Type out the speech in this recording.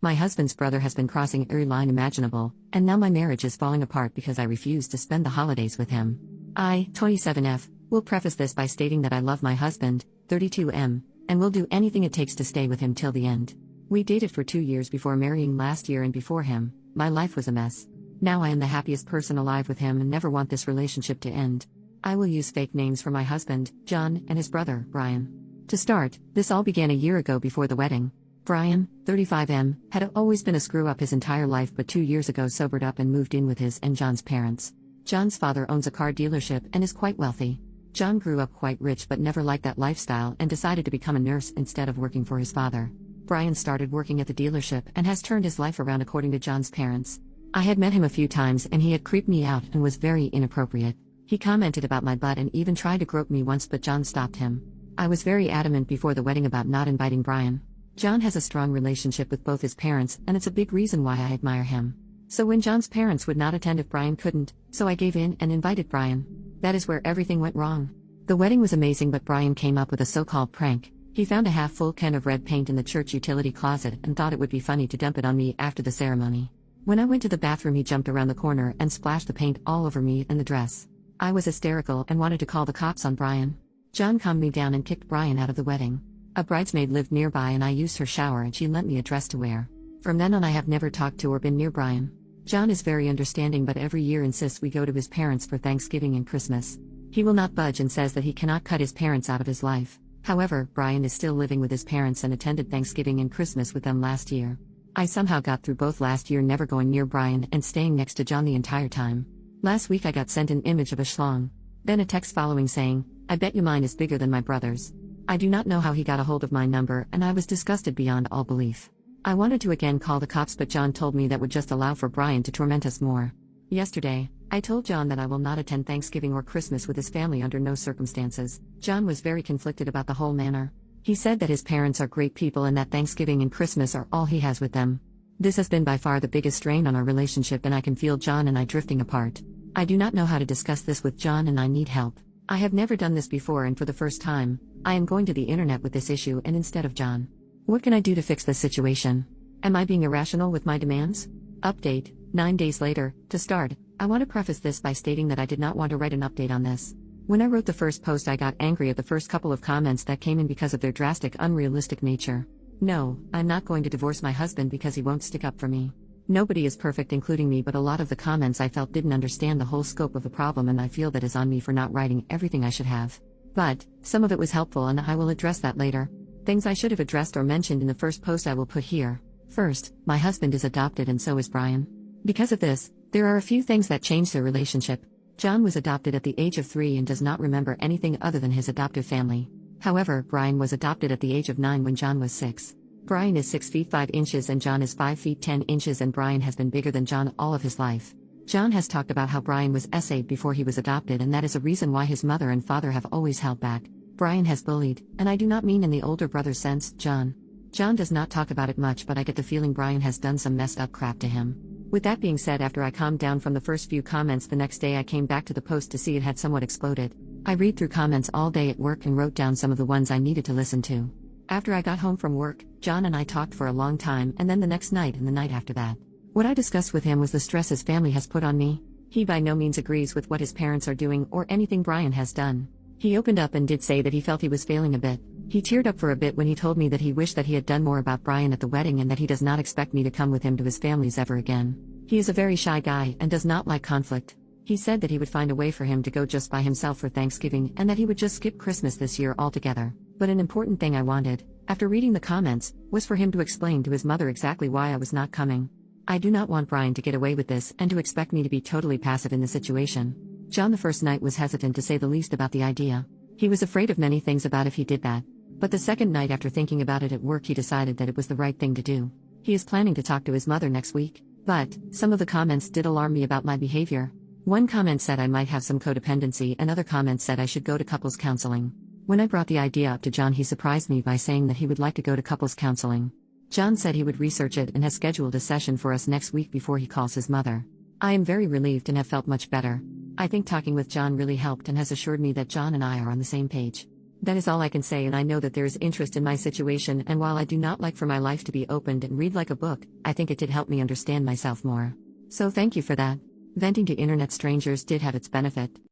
My husband's brother has been crossing every line imaginable, and now my marriage is falling apart because I refuse to spend the holidays with him. I, 27F, will preface this by stating that I love my husband, 32M, and will do anything it takes to stay with him till the end. We dated for 2 years before marrying last year, and before him, my life was a mess. Now I am the happiest person alive with him and never want this relationship to end. I will use fake names for my husband, John, and his brother, Brian. To start, this all began a year ago before the wedding. Brian, 35M, had always been a screw-up his entire life, but 2 years ago sobered up and moved in with his and John's parents. John's father owns a car dealership and is quite wealthy. John grew up quite rich but never liked that lifestyle and decided to become a nurse instead of working for his father. Brian started working at the dealership and has turned his life around according to John's parents. I had met him a few times and he had creeped me out and was very inappropriate. He commented about my butt and even tried to grope me once, but John stopped him. I was very adamant before the wedding about not inviting Brian. John has a strong relationship with both his parents, and it's a big reason why I admire him. So when John's parents would not attend if Brian couldn't, so I gave in and invited Brian. That is where everything went wrong. The wedding was amazing, but Brian came up with a so-called prank. He found a half-full can of red paint in the church utility closet and thought it would be funny to dump it on me after the ceremony. When I went to the bathroom, he jumped around the corner and splashed the paint all over me and the dress. I was hysterical and wanted to call the cops on Brian. John calmed me down and kicked Brian out of the wedding. A bridesmaid lived nearby and I used her shower and she lent me a dress to wear. From then on I have never talked to or been near Brian. John is very understanding, but every year insists we go to his parents for Thanksgiving and Christmas. He will not budge and says that he cannot cut his parents out of his life. However, Brian is still living with his parents and attended Thanksgiving and Christmas with them last year. I somehow got through both last year, never going near Brian and staying next to John the entire time. Last week I got sent an image of a schlong. Then a text following saying, "I bet you mine is bigger than my brother's." I do not know how he got a hold of my number and I was disgusted beyond all belief. I wanted to again call the cops, but John told me that would just allow for Brian to torment us more. Yesterday, I told John that I will not attend Thanksgiving or Christmas with his family under no circumstances. John was very conflicted about the whole matter. He said that his parents are great people and that Thanksgiving and Christmas are all he has with them. This has been by far the biggest strain on our relationship, and I can feel John and I drifting apart. I do not know how to discuss this with John and I need help. I have never done this before, and for the first time, I am going to the internet with this issue and instead of John. What can I do to fix this situation? Am I being irrational with my demands? Update, 9 days later. To start, I want to preface this by stating that I did not want to write an update on this. When I wrote the first post, I got angry at the first couple of comments that came in because of their drastic, unrealistic nature. No, I'm not going to divorce my husband because he won't stick up for me. Nobody is perfect, including me, but a lot of the comments I felt didn't understand the whole scope of the problem, and I feel that is on me for not writing everything I should have. But some of it was helpful and I will address that later. Things I should have addressed or mentioned in the first post I will put here. First, my husband is adopted and so is Brian. Because of this, there are a few things that changed their relationship. John was adopted at the age of 3 and does not remember anything other than his adoptive family. However, Brian was adopted at the age of 9 when John was 6. Brian is 6 feet 5 inches and John is 5 feet 10 inches, and Brian has been bigger than John all of his life. John has talked about how Brian was SA'd before he was adopted, and that is a reason why his mother and father have always held back. Brian has bullied, and I do not mean in the older brother sense, John. John does not talk about it much, but I get the feeling Brian has done some messed up crap to him. With that being said, after I calmed down from the first few comments the next day, I came back to the post to see it had somewhat exploded. I read through comments all day at work and wrote down some of the ones I needed to listen to. After I got home from work, John and I talked for a long time, and then the next night and the night after that. What I discussed with him was the stress his family has put on me. He by no means agrees with what his parents are doing or anything Brian has done. He opened up and did say that he felt he was failing a bit. He teared up for a bit when he told me that he wished that he had done more about Brian at the wedding and that he does not expect me to come with him to his family's ever again. He is a very shy guy and does not like conflict. He said that he would find a way for him to go just by himself for Thanksgiving and that he would just skip Christmas this year altogether. But an important thing I wanted, after reading the comments, was for him to explain to his mother exactly why I was not coming. I do not want Brian to get away with this and to expect me to be totally passive in the situation. John the first night was hesitant to say the least about the idea. He was afraid of many things about if he did that. But the second night after thinking about it at work, he decided that it was the right thing to do. He is planning to talk to his mother next week. But some of the comments did alarm me about my behavior. One comment said I might have some codependency, and other comments said I should go to couples counseling. When I brought the idea up to John, he surprised me by saying that he would like to go to couples counseling. John said he would research it and has scheduled a session for us next week before he calls his mother. I am very relieved and have felt much better. I think talking with John really helped and has assured me that John and I are on the same page. That is all I can say, and I know that there is interest in my situation, and while I do not like for my life to be opened and read like a book, I think it did help me understand myself more. So thank you for that. Venting to internet strangers did have its benefit.